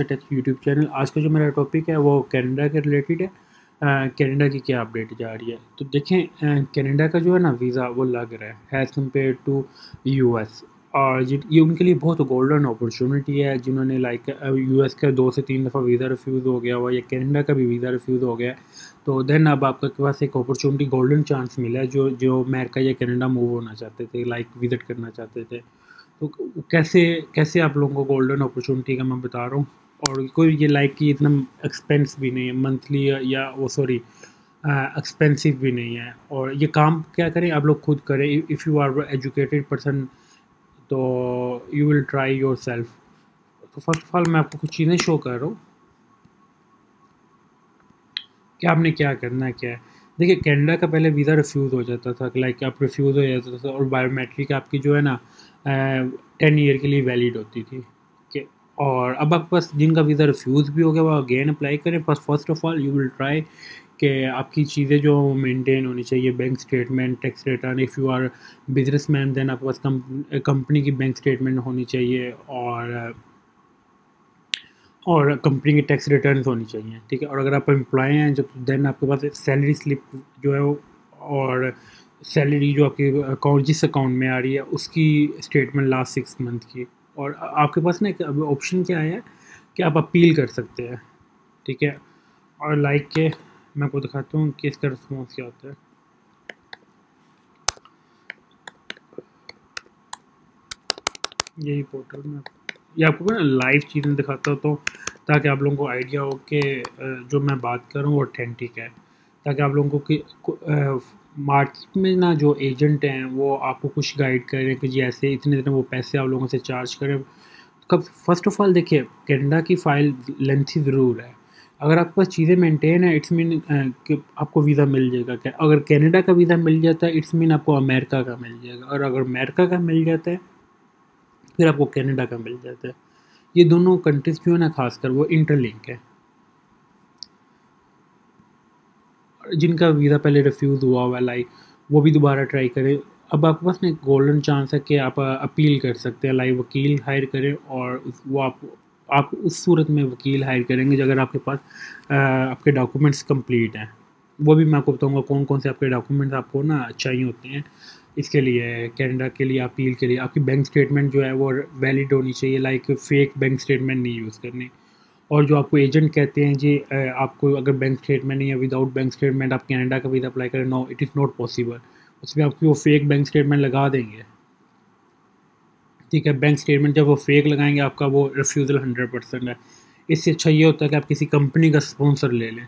बादशाह take YouTube channel. आज का जो मेरा टॉपिक है वो कनाडा के रिलेटेड है। कनाडा की क्या अपडेट जा रही है, तो देखें कनाडा का जो है ना वीज़ा वो लग रहा है एज़ कम्पेयर टू यूएस। और ये उनके लिए बहुत गोल्डन अपॉर्चुनिटी है, जिन्होंने लाइक यूएस का 2 से 3 दफ़ा वीज़ा रिफ्यूज़ हो गया हुआ, या कनाडा का भी वीज़ा रिफ्यूज़ हो गया। तो देन अब आपके पास एक अपॉर्चुनिटी गोल्डन चांस मिला है, जो जो अमेरिका या कनाडा मूव होना चाहते थे, लाइक विज़िट करना चाहते थे। तो कैसे कैसे आप लोगों को गोल्डन अपॉर्चुनिटी का मैं बता रहा हूँ। और कोई ये लाइक कि इतना एक्सपेंस भी नहीं है मंथली, या वो सॉरी एक्सपेंसिव भी नहीं है। और ये काम क्या करें, आप लोग खुद करें। If you are educated person तो you will try yourself. तो फर्स्ट ऑफ ऑल मैं आपको कुछ चीज़ें शो कर रहा हूँ कि आपने क्या करना है, क्या है। देखिए कनाडा का पहले वीज़ा रिफ्यूज़ हो जाता था, लाइक आप रिफ्यूज़ हो जाता था, और बायोमेट्रिक आपकी जो है ना 10 ईयर के लिए वैलिड होती थी कि। और अब आपके पास जिनका वीज़ा रिफ्यूज़ भी हो गया वो अगेन अप्लाई करें। First of all you will try कि आपकी चीज़ें जो मेंटेन होनी चाहिए, bank statement, tax return. If you are businessman then आपके पास कंपनी की बैंक स्टेटमेंट होनी चाहिए, और कंपनी की टैक्स रिटर्न्स होनी चाहिए, ठीक है। और अगर आप एम्प्लॉय हैं जब, देन आपके पास सैलरी स्लिप जो है वो, और सैलरी जो आपके अकाउंट जिस अकाउंट में आ रही है उसकी स्टेटमेंट लास्ट 6 मंथ की। और आपके पास ना एक ऑप्शन क्या है कि आप अपील कर सकते हैं, ठीक है। और लाइक के मैं आपको दिखाता हूँ कि इसका रिस्पॉन्स क्या होता है। यही पोर्टल में ये आपको ना लाइव चीज़ें दिखाता हूँ, तो ताकि आप लोगों को आइडिया हो कि जो मैं बात कर रहा हूँ वो ऑथेंटिक है। ताकि आप लोगों को मार्केट में ना जो एजेंट हैं वो आपको कुछ गाइड करें कि जी ऐसे इतने वो पैसे आप लोगों से चार्ज करें। कब फर्स्ट ऑफ ऑल देखिए कनाडा की फ़ाइल लेंथी ज़रूर है। अगर आपके पास चीज़ें मेंटेन है इट्स मीन कि आपको वीज़ा मिल जाएगा। क्या अगर कनाडा का वीज़ा मिल जाता है इट्स मीन आपको अमेरिका का मिल जाएगा, और अगर अमेरिका का मिल जाता है फिर आपको कनाडा का मिल जाता है। ये दोनों कंट्रीज़ जो है ना खासकर वो इंटरलिंक है। जिनका वीज़ा पहले रिफ्यूज़ हुआ है लाइक वो भी दोबारा ट्राई करें। अब आपके पास ना एक गोल्डन चांस है कि आप अपील कर सकते हैं, लाइक वकील हायर करें। और वो आप उस सूरत में वकील हायर करेंगे जब अगर आपके पास आपके डॉक्यूमेंट्स कंप्लीट हैं। वो भी मैं आपको बताऊंगा कौन कौन से आपके डॉक्यूमेंट्स आपको ना चाहिए होते हैं इसके लिए, कनाडा के लिए अपील के लिए। आपकी बैंक स्टेटमेंट जो है वो वैलिड होनी चाहिए, लाइक फेक बैंक स्टेटमेंट नहीं यूज़ करनी। और जो आपको एजेंट कहते हैं जी आपको अगर बैंक स्टेटमेंट नहीं है, विदाउट बैंक स्टेटमेंट आप कनाडा का वीज़ा अप्लाई करें, no it is not possible. उसमें आपकी वो फेक बैंक स्टेटमेंट लगा देंगे, ठीक है। बैंक स्टेटमेंट जब वो फेक लगाएंगे आपका वो रिफ्यूज़ल 100% है। इससे अच्छा ये होता है कि आप किसी कंपनी का स्पॉन्सर ले लें,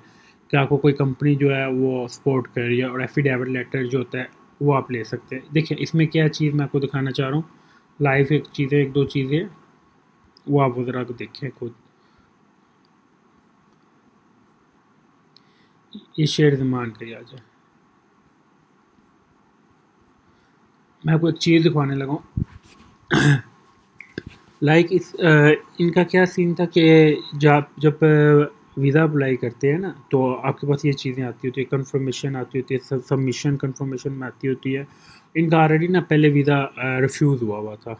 कि आपको कोई कंपनी जो है वो सपोर्ट कर रही है, और एफिडेविट लेटर जो होता है वो आप ले सकते हैं। देखिए इसमें क्या चीज़ मैं आपको दिखाना चाह रहा हूँ लाइव, एक दो चीज़ें वो आप ज़रा को देखें खुद। ये शेयर ज़मान करिए आ जाए। मैं आपको एक चीज़ दिखाने लगा हूँ लाइक इनका क्या सीन था कि जब वीज़ा अप्लाई करते हैं ना तो आपके पास ये चीज़ें आती होती है, कंफर्मेशन आती होती है, सबमिशन कंफर्मेशन में आती होती है। इनका ऑलरेडी ना पहले वीज़ा रिफ्यूज़ हुआ था,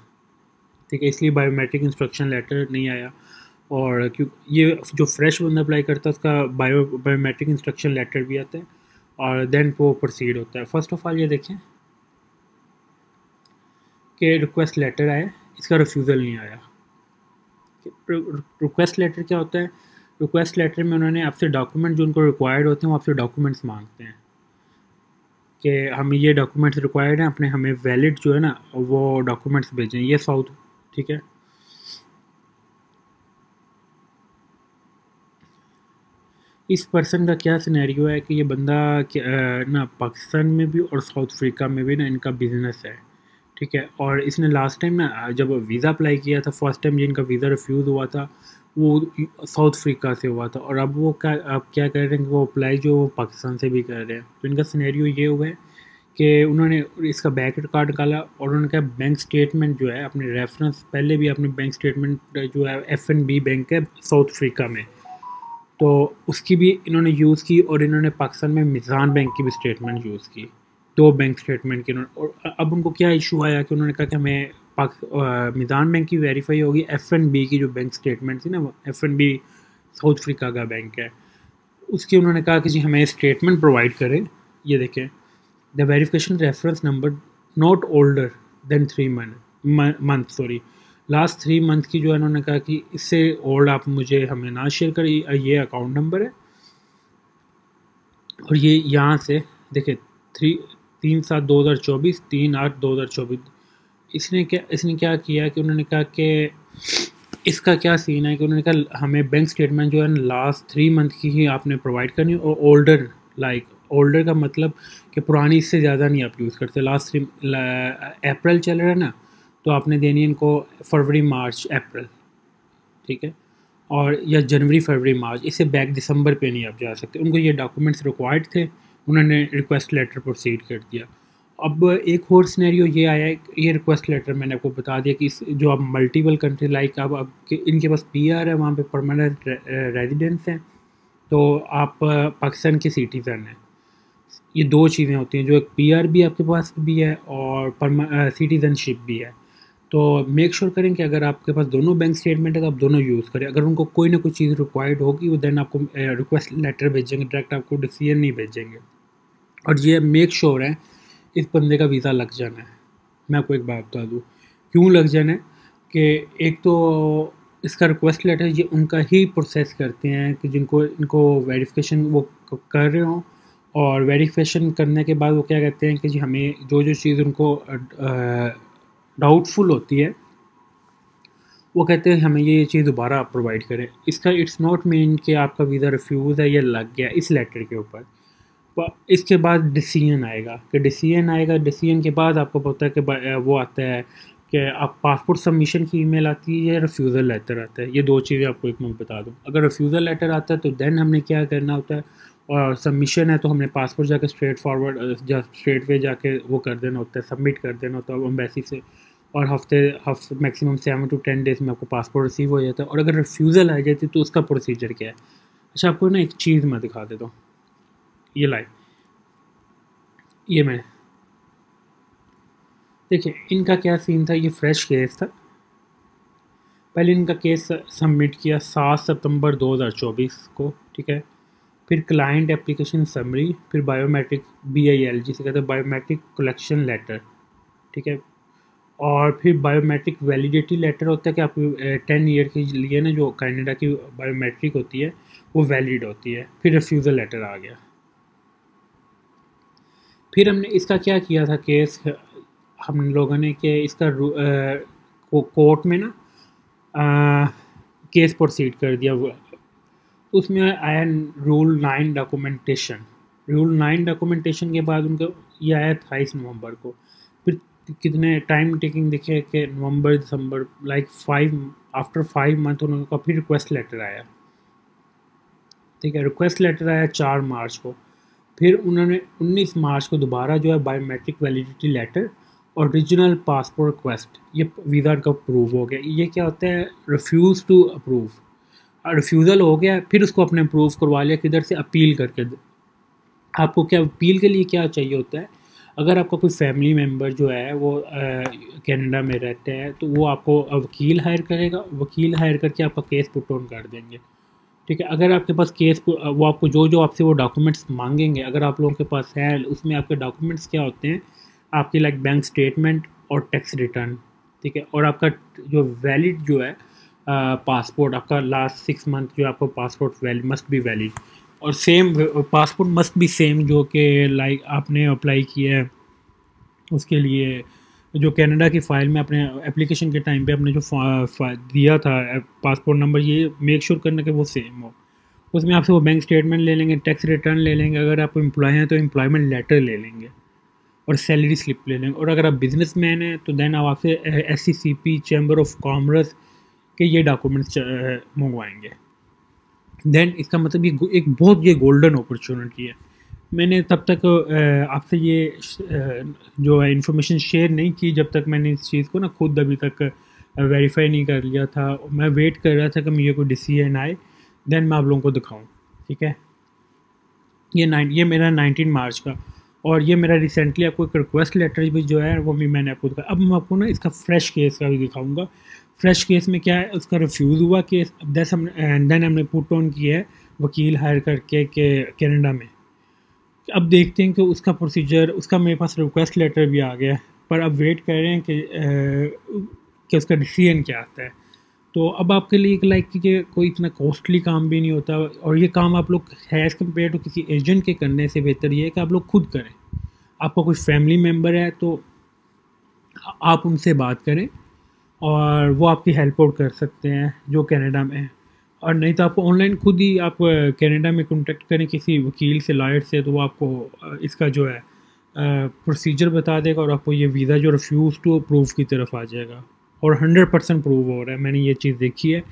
ठीक है। इसलिए बायोमेट्रिक इंस्ट्रक्शन लेटर नहीं आया। और क्यों ये जो फ्रेश बंदा अप्लाई करता है उसका बायोमेट्रिक इंस्ट्रक्शन लेटर भी आता है, और देन वो प्रोसीड होता है। फर्स्ट ऑफ ऑल ये देखें कि रिक्वेस्ट लेटर आया, इसका रिफ्यूज़ल नहीं आया। रिक्वेस्ट लेटर क्या होता है, रिक्वेस्ट लेटर में उन्होंने आपसे डॉक्यूमेंट जो उनको रिक्वायर्ड होते हैं वो आपसे डॉक्यूमेंट्स मांगते हैं कि हमें ये डॉक्यूमेंट्स रिक्वायर्ड हैं, अपने हमें वैलिड जो है ना वो डॉक्यूमेंट्स भेजें, ये साउथ, ठीक है। इस पर्सन का क्या सिनेरियो है कि ये बंदा ना पाकिस्तान में भी और साउथ अफ्रीका में भी ना इनका बिज़नेस है, ठीक है। और इसने लास्ट टाइम ना जब वीज़ा अप्लाई किया था, फर्स्ट टाइम जिनका वीज़ा रिफ्यूज़ हुआ था वो साउथ अफ्रीका से हुआ था, और अब वो क्या अब क्या कर रहे हैं कि वो अप्लाई जो वो पाकिस्तान से भी कर रहे हैं। तो इनका सिनेरियो ये हुआ है कि उन्होंने इसका बैंक कार्ड निकाला, और उन्होंने कहा बैंक स्टेटमेंट जो है अपने रेफरेंस, पहले भी अपने बैंक स्टेटमेंट जो है एफएनबी बैंक है साउथ अफ्रीका में, तो उसकी भी इन्होंने यूज़ की। और इन्होंने पाकिस्तान में मिज़ान बैंक की भी स्टेटमेंट यूज़ की, दो बैंक स्टेटमेंट की इन्होंने। और अब उनको क्या इशू आया कि उन्होंने कहा कि हमें मिज़ान बैंक की वेरीफाई होगी, FNB की जो बैंक स्टेटमेंट थी ना, वो FNB साउथ अफ्रीका का बैंक है, उसकी उन्होंने कहा कि जी हमें स्टेटमेंट प्रोवाइड करें। ये देखें, the verification reference number not older than 3 month sorry, last 3 month की जो है, उन्होंने कहा कि इससे ओल्ड आप मुझे हमें ना शेयर करें। ये अकाउंट नंबर है और ये यहाँ से देखिए 3/7/2024, 3/8/2024। इसने क्या किया कि उन्होंने कहा कि इसका क्या सीन है कि उन्होंने कहा हमें बैंक स्टेटमेंट जो है ना लास्ट 3 मंथ की ही आपने प्रोवाइड करनी, और ओल्डर ओल्डर का मतलब कि पुरानी, इससे ज़्यादा नहीं आप यूज़ करते। लास्ट अप्रैल चल रहा है ना, तो आपने देनी है इनको फरवरी मार्च अप्रैल, ठीक है, और या जनवरी फरवरी मार्च, इससे बैक दिसंबर पे नहीं आप जा सकते। उनको ये डॉक्यूमेंट्स रिक्वायर्ड थे, उन्होंने रिक्वेस्ट लेटर प्रोसीड कर दिया। अब एक और सिनेरियो ये आया है, ये रिक्वेस्ट लेटर मैंने आपको बता दिया कि जो आप मल्टीपल कंट्री लाइक आप इनके पास PR है, वहाँ पे परमानेंट रेजिडेंस हैं, तो आप पाकिस्तान के सिटीज़न हैं। ये दो चीज़ें होती हैं, जो एक PR भी आपके पास भी है और सिटीज़नशिप भी है। तो मेक श्योर करें कि अगर आपके पास दोनों बैंक स्टेटमेंट है तो आप दोनों यूज़ करें। अगर उनको कोई ना कोई चीज़ रिक्वायर्ड होगी, वो देन आपको रिक्वेस्ट लेटर भेजेंगे, डायरेक्ट आपको डिसीजन नहीं भेजेंगे। और ये मेक श्योर है इस बंदे का वीज़ा लग जाना है। मैं आपको एक बात बता दूँ क्यों लग जाना है, कि एक तो इसका रिक्वेस्ट लेटर ये उनका ही प्रोसेस करते हैं कि जिनको इनको वेरिफिकेशन वो कर रहे हों, और वेरिफिकेशन करने के बाद वो क्या कहते हैं कि जी हमें जो चीज़ उनको डाउटफुल होती है, वो कहते हैं हमें ये चीज़ दोबारा आप प्रोवाइड करें। इसका इट्स नॉट मीन कि आपका वीज़ा रिफ्यूज़ है या लग गया इस लेटर के ऊपर। इसके बाद डिसीजन के बाद आपको पता है कि वो आता है कि आप पासपोर्ट सबमिशन की ईमेल आती है या रिफ्यूज़ल लेटर आता है। ये दो चीज़ें आपको एक मैं बता दूँ। अगर रिफ्यूज़ल लेटर आता है तो देन हमने क्या करना होता है, और सबमिशन है तो हमने पासपोर्ट जाके स्ट्रेट वे जाके वो कर देना होता है, सबमिट कर देना होता है एम्बेसी से, और हफ्ते मैक्सिमम 7 to 10 डेज़ में आपको पासपोर्ट रिसीव हो जाता है। और अगर रिफ्यूज़ल आ जाती है तो उसका प्रोसीजर क्या है। अच्छा, आपको ना एक चीज़ मैं दिखा देता हूँ, ये लाइव, ये मैं देखिए इनका क्या सीन था। ये फ्रेश केस था। पहले इनका केस सबमिट किया 7 सितंबर 2024 को, ठीक है। फिर क्लाइंट एप्लीकेशन समरी, फिर बायोमेट्रिक BIL जिसे कहते हैं बायोमेट्रिक कलेक्शन लेटर, ठीक है। और फिर बायोमेट्रिक वैलिडिटी लेटर होता है कि आपको 10 ईयर के लिए ना जो कनाडा की बायोमेट्रिक होती है वो वैलिड होती है। फिर रिफ्यूज़ल लेटर आ गया। फिर हमने इसका क्या किया था केस, हम लोगों ने कि इसका कोर्ट में ना केस प्रोसीड कर दिया। उसमें आया रूल 9 डॉक्यूमेंटेशन के बाद उनका ये आया 28 नवंबर को। फिर कितने टाइम टेकिंग देखिए कि नवंबर दिसंबर लाइक 5 मंथ उनका फिर रिक्वेस्ट लेटर आया, ठीक है। रिक्वेस्ट लेटर आया 4 मार्च को। फिर उन्होंने 19 मार्च को दोबारा जो है biometric validity letter, original passport request, ये वीज़ा का अप्रूव हो गया। ये क्या होता है, रिफ्यूज़ टू अप्रूव, रिफ्यूज़ल हो गया, फिर उसको अपने अप्रूव करवा लिया किधर से, अपील करके। आपको क्या अपील के लिए क्या चाहिए होता है, अगर आपका कोई फैमिली मेम्बर जो है वो कनाडा में रहते हैं तो वो आपको वकील हायर करेगा, वकील हायर करके आपका केस पुट ऑन कर देंगे, ठीक है। अगर आपके पास केस वो आपको जो आपसे वो डॉक्यूमेंट्स मांगेंगे, अगर आप लोगों के पास है, उसमें आपके डॉक्यूमेंट्स क्या होते हैं, आपकी लाइक बैंक स्टेटमेंट और टैक्स रिटर्न, ठीक है। और आपका जो वैलिड जो है पासपोर्ट, आपका लास्ट 6 मंथ जो आपका passport valid must be valid, और same passport must be same जो कि लाइक आपने अप्लाई किया है उसके लिए, जो कनाडा की फ़ाइल में अपने एप्लीकेशन के टाइम पे आपने जो दिया था पासपोर्ट नंबर, ये मेक श्योर करना कि वो सेम हो। उसमें आपसे वो बैंक स्टेटमेंट ले लेंगे, टैक्स रिटर्न ले लेंगे, अगर आप एम्प्लॉय हैं तो एम्प्लॉयमेंट लेटर ले लेंगे, और सैलरी स्लिप ले लेंगे। और अगर आप बिजनेस मैन हैं तो देन आप आपसे SCCP चैम्बर ऑफ कॉमर्स के ये डॉक्यूमेंट्स मंगवाएंगे। देन इसका मतलब ये एक बहुत ये गोल्डन अपॉर्चुनिटी है। मैंने तब तक आपसे ये जो है इन्फॉर्मेशन शेयर नहीं की जब तक मैंने इस चीज़ को ना खुद अभी तक वेरीफाई नहीं कर लिया था। मैं वेट कर रहा था कि मुझे कोई डिसीजन आए, देन मैं आप लोगों को दिखाऊं, ठीक है। ये मेरा 19 मार्च का। और ये मेरा रिसेंटली आपको एक रिक्वेस्ट लेटर भी जो है वो भी मैंने आपको दिखाया। अब मैं आपको ना इसका फ्रेश केस का भी दिखाऊंगा। फ्रेश केस में क्या है, उसका रिफ्यूज़ हुआ केस, एंड देन हमने पुट ऑन किया है वकील हायर करके के कनाडा में। अब देखते हैं कि उसका प्रोसीजर, उसका मेरे पास रिक्वेस्ट लेटर भी आ गया है, पर अब वेट कर रहे हैं कि उसका डिसीजन क्या आता है। तो अब आपके लिए एक लाइक कि कोई इतना कॉस्टली काम भी नहीं होता, और ये काम आप लोग एज़ कम्पेयर टू किसी एजेंट के करने से बेहतर ये है कि आप लोग खुद करें। आपका कोई फैमिली मेम्बर है तो आप उनसे बात करें और वो आपकी हेल्प आउट कर सकते हैं जो कनाडा में है। और नहीं तो आप ऑनलाइन खुद ही आप कनाडा में कांटेक्ट करें किसी वकील से, लॉयर से, तो वो आपको इसका जो है प्रोसीजर बता देगा और आपको ये वीज़ा जो रिफ्यूज़ टू अप्रूव की तरफ आ जाएगा। और 100% अप्रूव हो रहा है, मैंने ये चीज़ देखी है।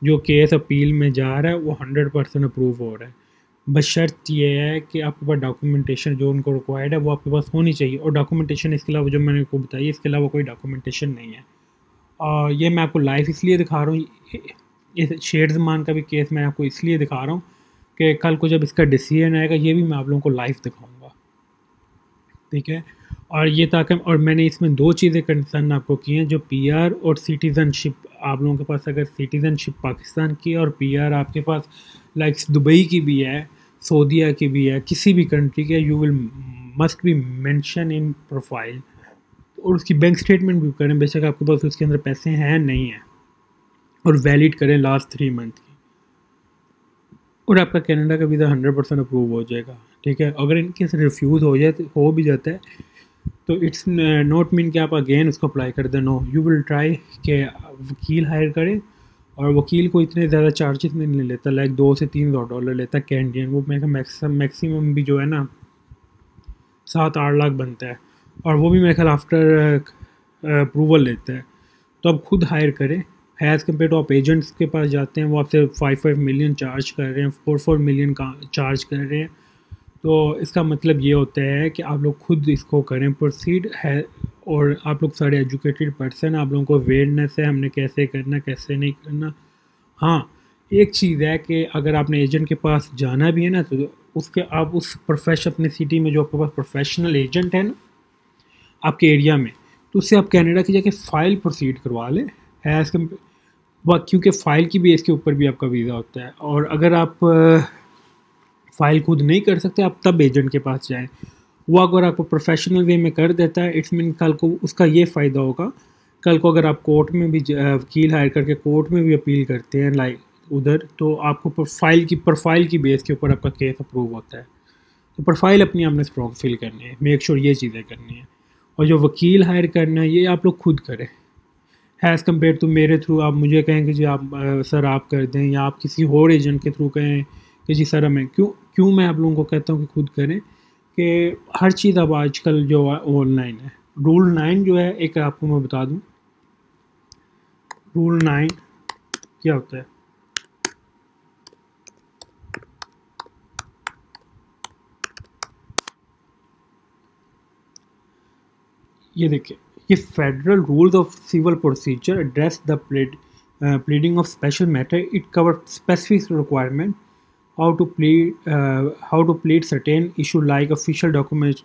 जो केस अपील में जा रहा है वो 100% अप्रूव हो रहा है। बस शर्त ये है कि आपके पास डॉक्यूमेंटेशन जो उनको रिक्वायर्ड है वो आपके पास होनी चाहिए। और डॉक्यूमेंटेशन इसके अलावा जो मैंने आपको बताई, इसके अलावा कोई डॉक्यूमेंटेशन नहीं है। और ये मैं आपको लाइव इसलिए दिखा रहा हूँ, इस शेर ज़मान का भी केस मैं आपको इसलिए दिखा रहा हूँ कि कल को जब इसका डिसीजन आएगा ये भी मैं आप लोगों को लाइव दिखाऊंगा, ठीक है। और ये ताकि, और मैंने इसमें 2 चीज़ें कंसर्न आपको की हैं, जो पीआर और सिटीज़नशिप। आप लोगों के पास अगर सिटीज़नशिप पाकिस्तान की है और पीआर आपके पास लाइक दुबई की भी है, सऊदीया की भी है, किसी भी कंट्री के, you will must be mention in profile. और उसकी बैंक स्टेटमेंट भी करें, बेशक आपके पास उसके अंदर पैसे हैं नहीं हैं, और वैलिड करें लास्ट 3 मंथ की, और आपका कनाडा का वीज़ा 100% अप्रूव हो जाएगा, ठीक है। अगर इनके से रिफ्यूज़ हो जाए, हो भी जाता है, तो इट्स नॉट मीन कि आप अगेन उसको अप्लाई कर दें। नो, यू विल ट्राई कि वकील हायर करें, और वकील को इतने ज़्यादा चार्जेस में नहीं लेता, लाइक $2 से $3 लेता है कैनेडियन। वो मेरे मैक्सिमम भी जो है ना 7-8 लाख बनता है, और वो भी मेरे ख्याल आफ्टर अप्रूवल लेता है। तो आप खुद हायर करें। एज़ कम्पेयर टू आप एजेंट्स के पास जाते हैं, वो आपसे 5 मिलियन चार्ज कर रहे हैं, 4 मिलियन का चार्ज कर रहे हैं। तो इसका मतलब ये होता है कि आप लोग खुद इसको करें प्रोसीड है। और आप लोग सारे एजुकेटेड पर्सन, आप लोगों को अवेयरनेस है हमने कैसे करना कैसे नहीं करना। हाँ, एक चीज़ है कि अगर आपने एजेंट के पास जाना भी है ना, तो उसके आप उस प्रोफेशन, अपने सिटी में जो आपके पास प्रोफेशनल एजेंट है ना आपके एरिया में, तो उससे आप कनाडा की जाके फ़ाइल प्रोसीड करवा लें। एज़ कम, क्योंकि फ़ाइल की बेस के ऊपर भी आपका वीज़ा होता है। और अगर आप फ़ाइल खुद नहीं कर सकते, आप तब एजेंट के पास जाएं। वो अगर आपको प्रोफेशनल वे में कर देता है, इट्स मीन कल को उसका ये फ़ायदा होगा, कल को अगर आप कोर्ट में भी वकील हायर करके कोर्ट में भी अपील करते हैं लाइक उधर, तो आपको प्रोफाइल की बेस के ऊपर आपका केस अप्रूव होता है। तो प्रोफाइल अपनी आपने स्ट्रॉन्ग फिल करनी है, मेक श्योर ये चीज़ें करनी है। और जो वकील हायर करना है ये आप लोग खुद करें। एज़ कम्पेयर टू मेरे थ्रू आप मुझे कहें कि जी आप सर आप कर दें, या आप किसी और एजेंट के थ्रू कहें कि जी सर हमें, क्यों मैं आप लोगों को कहता हूँ कि खुद करें, कि हर चीज़ अब आजकल जो ऑनलाइन है। रूल 9 जो है, एक आपको मैं बता दूँ रूल 9 क्या होता है। ये देखिए, ये federal rules of civil procedure address the pleading of special matter. It covers specific requirement how to plead certain issue like official documents,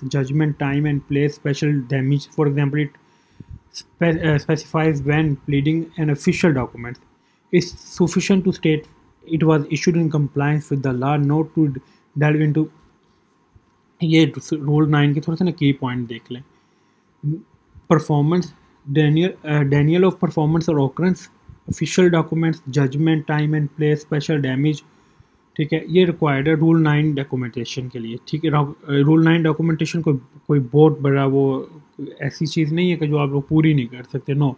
judgment, time and place, special damage. For example, it specifies when pleading an official document is sufficient to state it was issued in compliance with the law, not to delve into। ये rule 9 के थोड़ा सा ना की point देख लें। Performance, Daniel of performance or occurrence, official documents, judgment, time and place, special damage, ठीक है। ये रिक्वायर्ड है रूल 9 डॉक्यूमेंटेशन के लिए, ठीक है। रूल 9 डॉक्यूमेंटेशन कोई बहुत बड़ा वो ऐसी चीज़ नहीं है कि जो आप लोग पूरी नहीं कर सकते, नो।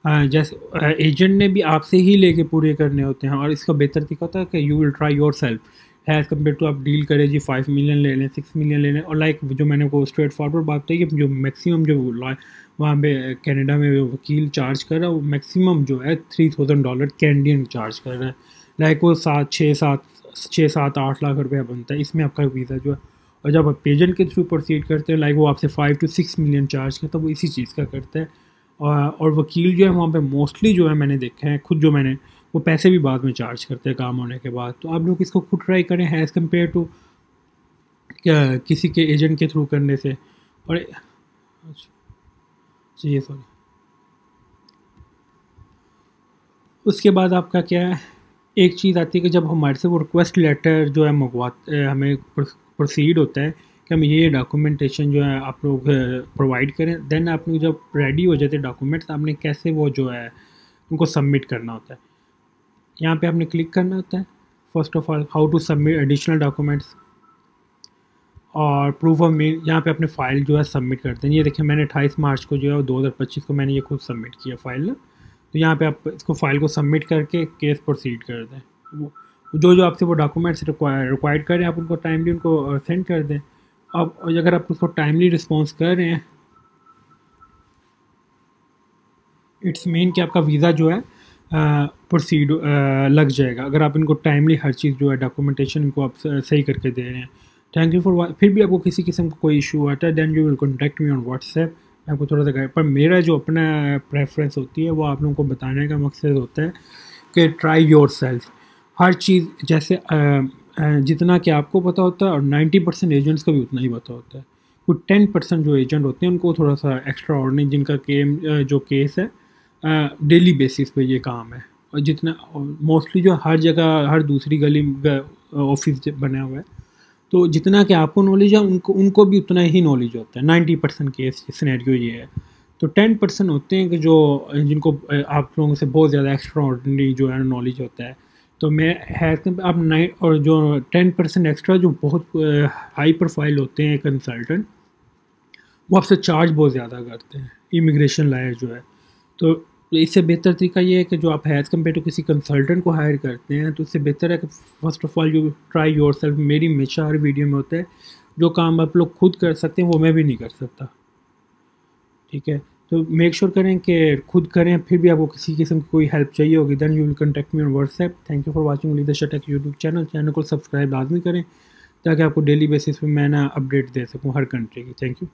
जैसे एजेंट ने भी आपसे ही लेके पूरे करने होते हैं, और इसका बेहतर तरीका होता है कि you will try yourself as compare to आप डील करें जी 5 मिलियन ले लें, 6 मिलियन ले लें। और लाइक जो मैंने को स्ट्रेट फॉरवर्ड बात है कि जो मैक्सिमम जो वहाँ पे कनाडा में वकील चार्ज कर रहा है, वो मैक्सिमम जो है $3,000 कैनेडियन चार्ज कर रहा है। लाइक वो 6-7-8 लाख रुपया बनता है इसमें आपका वीज़ा जो है। और जब आप एजेंट के थ्रू प्रोसीड करते हैं, लाइक वो आपसे 5 to 6 मिलियन चार्ज करता है, वो इसी चीज़ का करता है। और वकील जो है वहाँ पे मोस्टली जो है मैंने देखा है खुद, जो मैंने, वो पैसे भी बाद में चार्ज करते हैं काम होने के बाद। तो आप लोग इसको खुद ट्राई करें एज़ कम्पेयर टू किसी के एजेंट के थ्रू करने से। और जी सॉरी, उसके बाद आपका क्या है, एक चीज़ आती है कि जब हमारे से वो रिक्वेस्ट लेटर जो है मंगवाते हमें प्रोसीड होता है कि हम ये डॉक्यूमेंटेशन जो है आप लोग प्रोवाइड करें, देन आप लोग जब रेडी हो जाते हैं डॉक्यूमेंट्स, आपने कैसे वो जो है उनको सबमिट करना होता है। यहाँ पे आपने क्लिक करना होता है, first of all how to submit additional documents, और प्रूफ ऑफ मेल। यहाँ पे अपने फ़ाइल जो है सबमिट करते हैं। ये देखिए मैंने 28 मार्च को जो है 2025 को मैंने ये खुद सबमिट किया फ़ाइल। तो यहाँ पे आप इसको फ़ाइल को सबमिट करके केस प्रोसीड कर दें। जो जो आपसे वो डॉक्यूमेंट्स रिक्वायर्ड करें आप उनको टाइमली उनको सेंड कर दें। अब अगर आप उसको टाइमली रिस्पॉन्स कर रहे हैं, इट्स मीन कि आपका वीज़ा जो है प्रोसीड लग जाएगा, अगर आप इनको टाइमली हर चीज़ जो है डॉक्यूमेंटेशन इनको आप सही करके दे रहे हैं। Thank you for. फिर भी आपको किसी किस्म का कोई इशू आता है then you will contact me on WhatsApp. मैं आपको थोड़ा सा गाइड, पर मेरा जो अपना प्रेफरेंस होती है वो आप लोगों को बताने का मकसद होता है कि ट्राई योर सेल्फ। हर चीज़ जैसे जितना कि आपको पता होता है और 90% एजेंट्स को भी उतना ही पता होता है। कुछ 10% जो एजेंट होते हैं उनको थोड़ा सा एक्स्ट्रा ऑर्डिनरी, जिनका जो केस है डेली बेसिस पे ये काम है। और जितना मोस्टली जो हर जगह हर दूसरी गली ऑफिस बना हुआ है, तो जितना कि आपको नॉलेज है उनको उनको भी उतना ही नॉलेज होता है। 90% केस सिनेरियो ये है। तो 10% होते हैं कि जो जिनको आप लोगों से बहुत ज़्यादा एक्स्ट्रा ऑर्डिनरी जो है नॉलेज होता है। तो मैं है आप 9 और जो 10% एक्स्ट्रा जो बहुत हाई प्रोफाइल होते हैं कंसल्टेंट, वो आपसे चार्ज बहुत ज़्यादा करते हैं, इमिग्रेशन लायर जो है। तो इससे बेहतर तरीका ये है कि जो आप एज़ कम्पेयर टू किसी कंसल्टेंट को हायर करते हैं, तो इससे बेहतर है कि first of all you try yourself. मेरी हमेशा हर वीडियो में होता है जो काम आप लोग खुद कर सकते हैं वो मैं भी नहीं कर सकता, ठीक है। तो मेक श्योर करें कि खुद करें। फिर भी आपको किसी किस्म की कोई हेल्प चाहिए होगी then you will contact me on WhatsApp. Thank you for watching leadership tech YouTube channel को सब्सक्राइब लाजमी करें ताकि आपको डेली बेसिस पे मैं ना अपडेट दे सकूँ हर कंट्री की। Thank you.